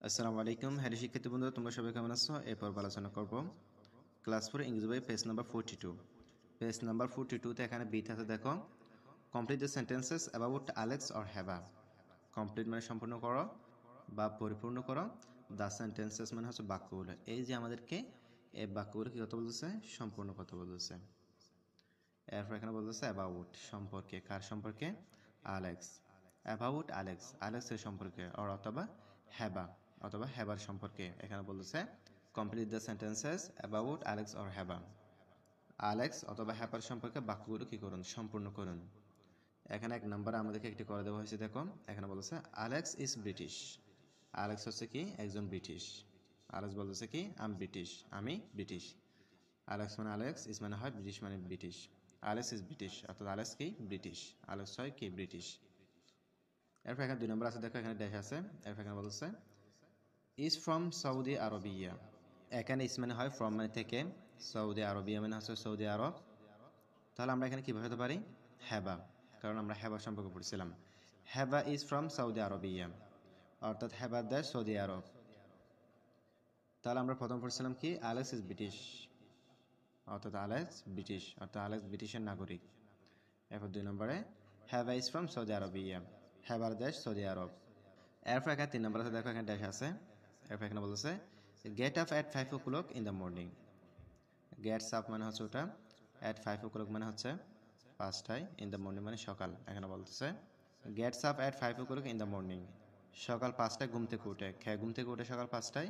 আসসালামু আলাইকুম হ্যালো শিক্ষার্থী বন্ধুরা, তোমরা সবাই কেমন আছো? এরপর আলোচনা করব ক্লাস 4 ইংরেজি বই পেজ নাম্বার 42। পেজ নাম্বার 42 তে এখানে বিট আছে, দেখো complete the sentences about Alex or Heba. Complete মানে সম্পূর্ণ করো বা পরিপূর্ণ করো, দ্য সেন্টেন্সেস মানে হচ্ছে বাক্যগুলো। এই যে আমাদেরকে এই বাক্যগুলো কি কথা বলতেছে? সম্পূর্ণ কথা বলতেছে। এরপর এখানে বলতেছে অ্যাবাউট, সম্পর্কে। কার সম্পর্কে? আলেক্স। অ্যাবাউট আলেক্স, আলেক্সের সম্পর্কে। অথবা হেবা, অথবা হেবার সম্পর্কে। এখানে বলতেছে complete the sentences about Alex or Heba. Alex অথবা হেবার সম্পর্কে বাক্যগুলো কি করুন? সম্পূর্ণ করুন। এখানে এক নম্বরে আমাদেরকে একটি করে দেওয়া হয়েছে, দেখো এখানে বলতেছে আলেক্স ইজ ব্রিটিশ। আলেক্স হচ্ছে কি? একজন ব্রিটিশ। আলেক্স বলতেছে কি? আমি ব্রিটিশ, আমি ব্রিটিশ। আলেক্স মানে আলেক্স, ইজ মানে হয় ব্রিটিশ, মানে ব্রিটিশ। আলেক্স ইজ ব্রিটিশ, অর্থাৎ আলেক্স কি? ব্রিটিশ। আলেক্স হয় কি? ব্রিটিশ। এরপর এখানে 2 নম্বর আছে, দেখো এখানে ড্যাশ আছে। এরপর এখানে বলতেছে ইজ ফ্রম সৌদি আরবিয়া। এখানে ইস মানে হয় ফ্রম মানে থেকে, সৌদি আরবিয়া মানে হচ্ছে সৌদি আরব। তাহলে আমরা এখানে কি বোঝাতে পারি? হ্যাবা, কারণ আমরা হ্যাবা সম্পর্কে পড়ছিলাম। হ্যাবা ইজ ফ্রম সৌদি আরবিয়া, অর্থাৎ হ্যাবার দেশ সৌদি আরব। তাহলে আমরা প্রথম পড়ছিলাম কি? আলেক্স ইজ ব্রিটিশ, অর্থাৎ আলেক্স ব্রিটিশ, অর্থাৎ আলেক্স ব্রিটিশের নাগরিক। এরপর 2 নম্বরে হ্যাভা ইজ ফ্রম সৌদি আরবিয়া, হ্যাবার দেশ সৌদি আরব। এরপর এখানে 3 নম্বর আছে, দেখো এখানে ড্যাশ আছে। এরপর এখানে বলতেছে get up at 5 o'clock in the morning. Gets up মানে হচ্ছে ওটা, অ্যাট 5 o'clock মানে হচ্ছে 5টায়, ইন দ্য মর্নিং মানে সকাল। এখানে বলতেছে Gates up at 5 o'clock in the morning, সকাল 5টায় ঘুম থেকে উঠে। ঘুম থেকে উঠে সকাল 5টায়।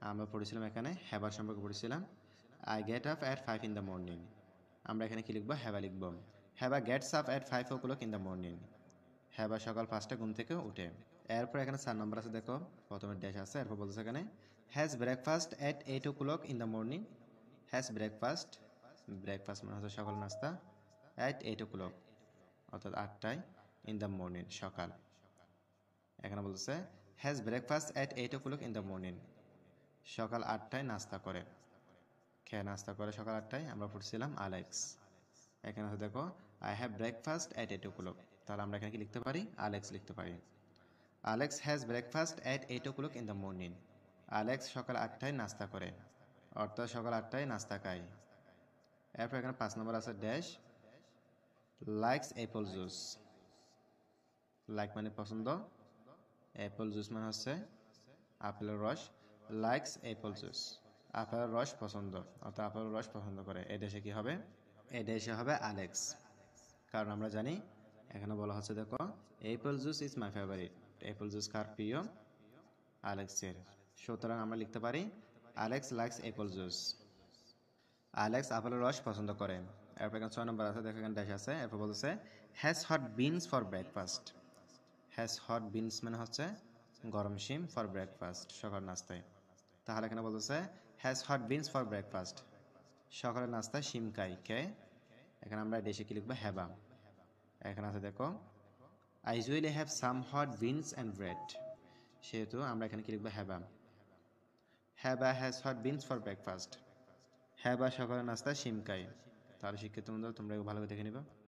আমরা পড়েছিলাম এখানে হ্যাবার সম্পর্কে পড়েছিলাম। I get up at 5 in the morning। আমরা এখানে কি লিখবো? হ্যাবা লিখবো। Heba gets up at 5 o'clock in the morning। Heba সকাল 5টায় ঘুম থেকে উঠে। এরপর এখানে 4 নম্বর আছে, দেখো প্রথমে ড্যাশ আছে। এরপর বলতেছে এখানে has breakfast at 8 o'clock in the morning। Has breakfast, breakfast মানে হচ্ছে সকাল নাস্তা, অ্যাট 8 o'clock অর্থাৎ 8টায়, ইন দ্য মর্নিং সকাল। এখানে বলতেছে has breakfast at 8 o'clock in the morning, সকাল 8টায় নাস্তা করে। খেয়ে নাস্তা করে সকাল 8টায়। আমরা পড়ছিলাম আলেক্স। এখানে আছে দেখো I have breakfast at 8 o'clock। তাহলে আমরা এখানে কি লিখতে পারি? আলেক্স লিখতে পারি। Alex has breakfast at 8 o'clock in the morning. Alex সকাল 8টায় নাস্তা করে, অর্থাৎ সকাল 8টায় নাস্তা খায়। এরপর এখানে 5 নম্বর আছে dash likes apple juice. Like মানে পছন্দ, অ্যাপল জুস মানে হচ্ছে আপেলের রস। লাইকস অ্যাপল জুস, আপেলের রস পছন্দ, অর্থাৎ আপেলের রস পছন্দ করে। এই দেশে কি হবে? এই দেশে হবে আলেক্স। কারণ আমরা জানি এখানে বলা হচ্ছে, দেখো apple juice is my favourite. Apple juice কার প্রিয়? আলেক্সের। সুতরাং আমরা লিখতে পারি Alex likes apple juice. Alex আপেলের রস পছন্দ করে। এরপর এখানে 6 নম্বর আছে, দেখো এখানে ড্যাশ আছে। এরপর বলতেছে has hot beans for breakfast. Has hot beans মানে হচ্ছে গরম শিম, ফর ব্রেকফাস্ট সকাল নাস্তায়। তাহলে এখানে বলতেছে has hot beans for breakfast, সকালের নাস্তায় শিম খাই। কে? এখানে আমরা দেশে কি লিখবো? হ্যাবা। এখানে আছে দেখো I usually have some hot beans and bread, সেহেতু আমরা এখানে কি লিখবো? Haba. Haba has hot beans for breakfast, Haba সকালের নাস্তায় শিম খাই। তাহলে শিক্ষিত বন্ধুরা তোমরা ভালো করে দেখে নিবা।